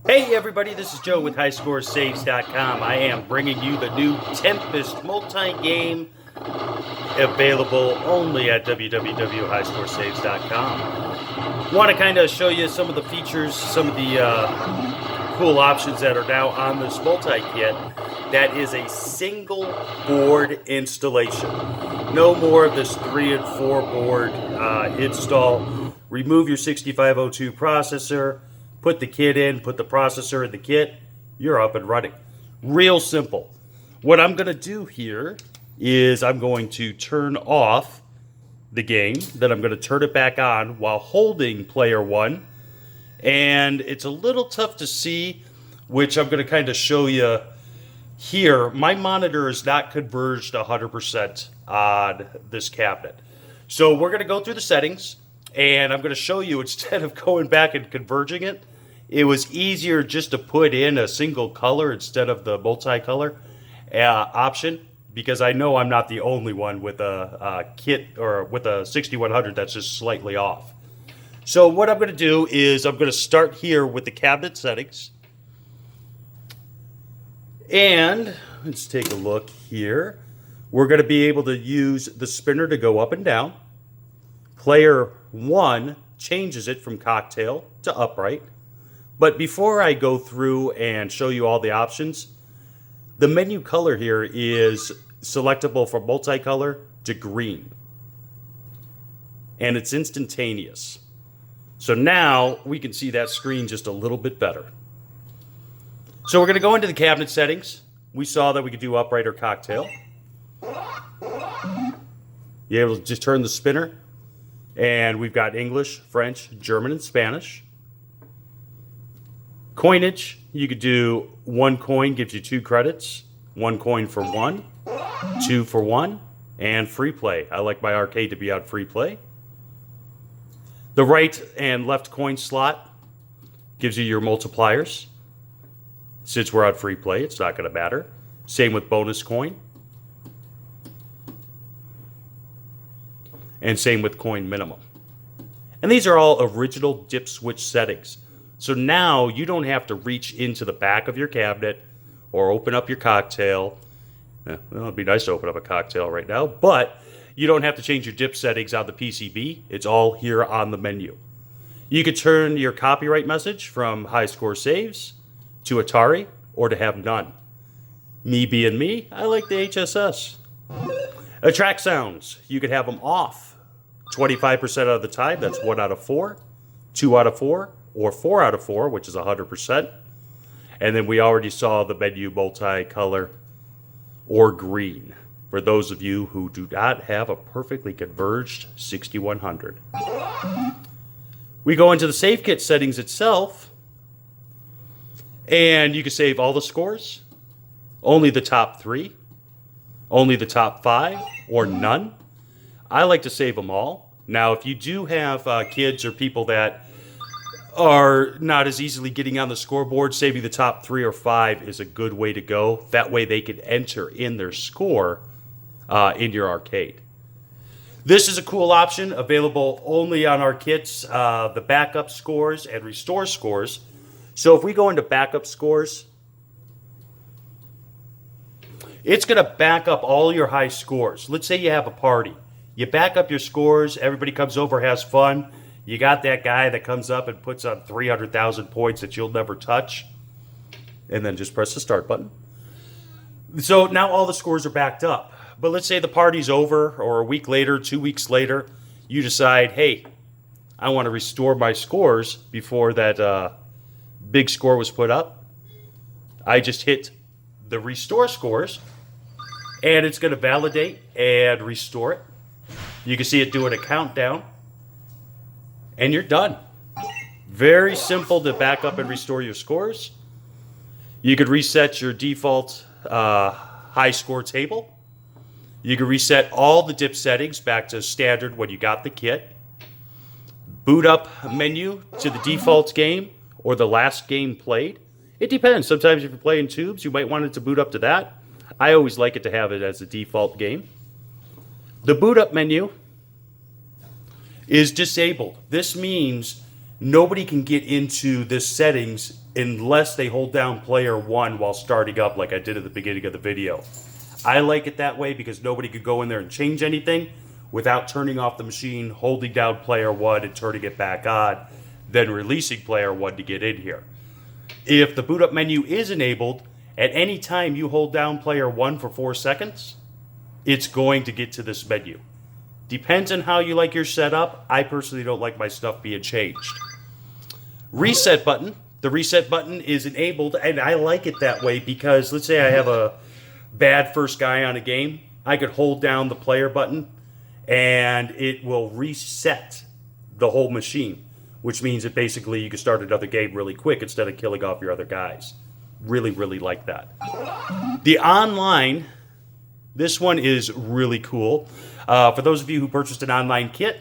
Hey everybody, this is Joe with HighScoreSaves.com. I am bringing you the new Tempest Multigame, available only at www.highscoresaves.com. Want to kind of show you some of the features, some of the cool options that are now on this multi-kit. That is a single board installation. No more of this 3 and 4 board install. Remove your 6502 processor, put the kit in, put the processor in the kit, you're up and running. Real simple. What I'm going to do here is I'm going to turn off the game, then I'm going to turn it back on while holding player 1. And it's a little tough to see, which I'm going to kind of show you here. My monitor is not converged 100% on this cabinet. So we're going to go through the settings, and I'm going to show you, instead of going back and converging it, it was easier just to put in a single color instead of the multicolor option, because I know I'm not the only one with a kit or with a 6100 that's just slightly off. So what I'm going to do is I'm going to start here with the cabinet settings. And let's take a look here. We're going to be able to use the spinner to go up and down. Player 1 changes it from cocktail to upright. But before I go through and show you all the options, the menu color here is selectable from multicolor to green. And it's instantaneous. So now we can see that screen just a little bit better. So we're going to go into the cabinet settings. We saw that we could do upright or cocktail. You're able to just turn the spinner. And we've got English, French, German, and Spanish. Coinage, you could do 1 coin gives you 2 credits, 1 coin for 1, 2 for 1, and free play. I like my arcade to be on free play. The right and left coin slot gives you your multipliers. Since we're on free play, it's not going to matter. Same with bonus coin. And same with coin minimum. And these are all original dip switch settings. So now you don't have to reach into the back of your cabinet or open up your cocktail. Well, it'd be nice to open up a cocktail right now, but you don't have to change your dip settings on the PCB. It's all here on the menu. You could turn your copyright message from High Score Saves to Atari or to have none. Me being me, I like the HSS. Attract sounds, you could have them off 25% of the time. That's 1 out of 4, 2 out of 4, or 4 out of 4, which is 100%. And then we already saw the menu multicolor or green for those of you who do not have a perfectly converged 6100. We go into the save kit settings itself, and you can save all the scores, only the top 3, only the top 5, or none. I like to save them all. Now, if you do have kids or people that are not as easily getting on the scoreboard, saving the top 3 or 5 is a good way to go. That way they can enter in their score in your arcade. This is a cool option, available only on our kits, the backup scores and restore scores. So if we go into backup scores, it's going to back up all your high scores. Let's say you have a party. You back up your scores, everybody comes over, has fun. You got that guy that comes up and puts on 300,000 points that you'll never touch. And then just press the start button. So now all the scores are backed up. But let's say the party's over, or a week later, 2 weeks later, you decide, hey, I want to restore my scores before that big score was put up. I just hit the restore scores, and it's going to validate and restore it. You can see it doing a countdown. And you're done. Very simple to back up and restore your scores. You could reset your default high score table. You can reset all the dip settings back to standard when you got the kit. Boot up menu to the default game or the last game played. It depends. Sometimes if you're playing tubes, you might want it to boot up to that. I always like it to have it as a default game. The boot up menu is disabled. This means Nobody can get into this settings unless they hold down player 1 while starting up, like I did at the beginning of the video. I like it that way because nobody could go in there and change anything without turning off the machine, holding down player 1 and turning it back on, then releasing player 1 to get in here. If the boot up menu is enabled, at any time you hold down player 1 for 4 seconds, it's going to get to this menu. Depends on how you like your setup. I personally don't like my stuff being changed. Reset button. The reset button is enabled, and I like it that way because let's say I have a bad first guy on a game. I could hold down the player button, and it will reset the whole machine, which means that basically you can start another game really quick instead of killing off your other guys. Really, really like that. The online, this one is really cool. For those of you who purchased an online kit,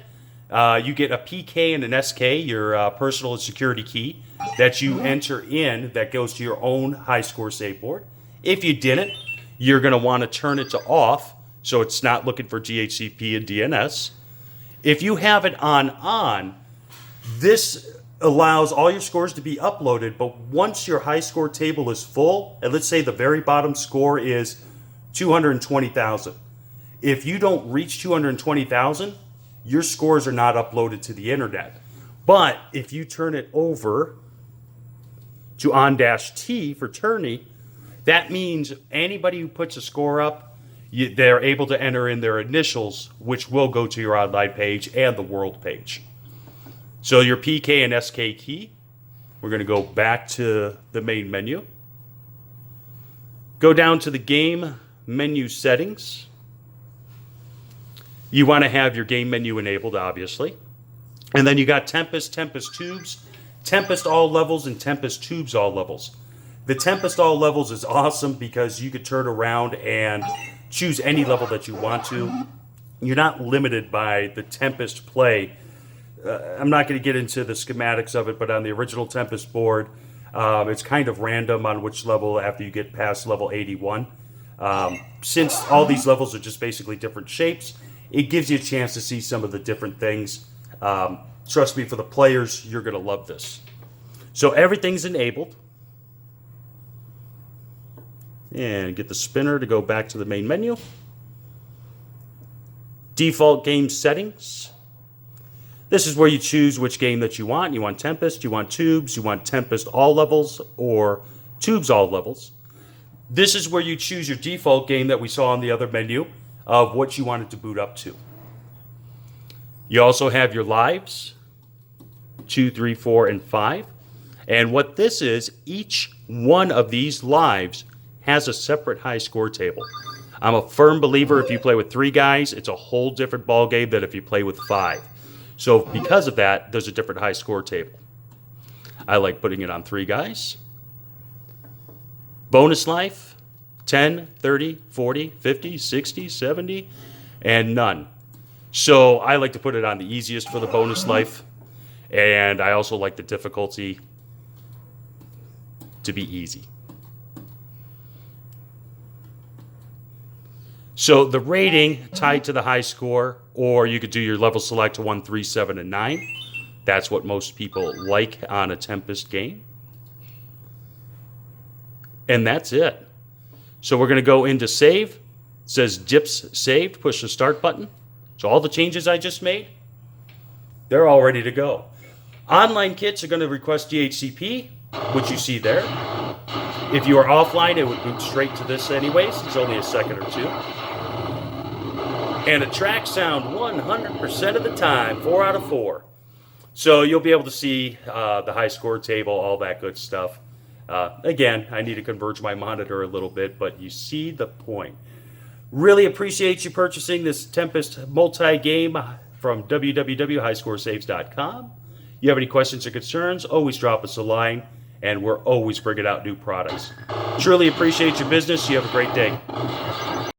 you get a PK and an SK, your personal and security key, that you enter in that goes to your own high score save board. If you didn't, you're going to want to turn it to off so it's not looking for DHCP and DNS. If you have it on, this allows all your scores to be uploaded, but once your high score table is full, and let's say the very bottom score is 220,000. If you don't reach 220,000, your scores are not uploaded to the internet. But if you turn it over to on-T for tourney, that means anybody who puts a score up, they're able to enter in their initials, which will go to your online page and the world page. So your PK and SK key, we're going to go back to the main menu. Go down to the game menu settings. You want to have your game menu enabled, obviously. And then you got Tempest, Tempest Tubes, Tempest all levels, and Tempest Tubes all levels. The Tempest all levels is awesome because you could turn around and choose any level that you want to. You're not limited by the Tempest play. I'm not going to get into the schematics of it, but on the original Tempest board, it's kind of random on which level after you get past level 81. Since all these levels are just basically different shapes, it gives you a chance to see some of the different things. Trust me, for the players, you're going to love this. So everything's enabled. And get the spinner to go back to the main menu. Default game settings. This is where you choose which game that you want. You want Tempest, you want Tubes, you want Tempest all levels, or Tubes all levels. This is where you choose your default game that we saw on the other menu of what you wanted to boot up to. You also have your lives, 2, 3, 4, and 5. And what this is, each one of these lives has a separate high score table. I'm a firm believer if you play with 3 guys, it's a whole different ball game than if you play with 5. So because of that, there's a different high score table. I like putting it on 3 guys. Bonus life, 10, 30, 40, 50, 60, 70, and none. So I like to put it on the easiest for the bonus life, and I also like the difficulty to be easy. So the rating tied to the high score, or you could do your level select to 1, 3, 7, and 9. That's what most people like on a Tempest game. And that's it. So we're going to go into save. It says dips saved. Push the start button. So all the changes I just made, they're all ready to go. Online kits are going to request DHCP, which you see there. If you are offline, it would boot straight to this anyways. It's only a second or two. And a track sound 100% of the time, 4 out of 4. So you'll be able to see the high score table, all that good stuff. Again, I need to converge my monitor a little bit, but you see the point. Really appreciate you purchasing this Tempest Multigame from www.highscoresaves.com. You have any questions or concerns, always drop us a line, and we're always bringing out new products. Truly appreciate your business. You have a great day.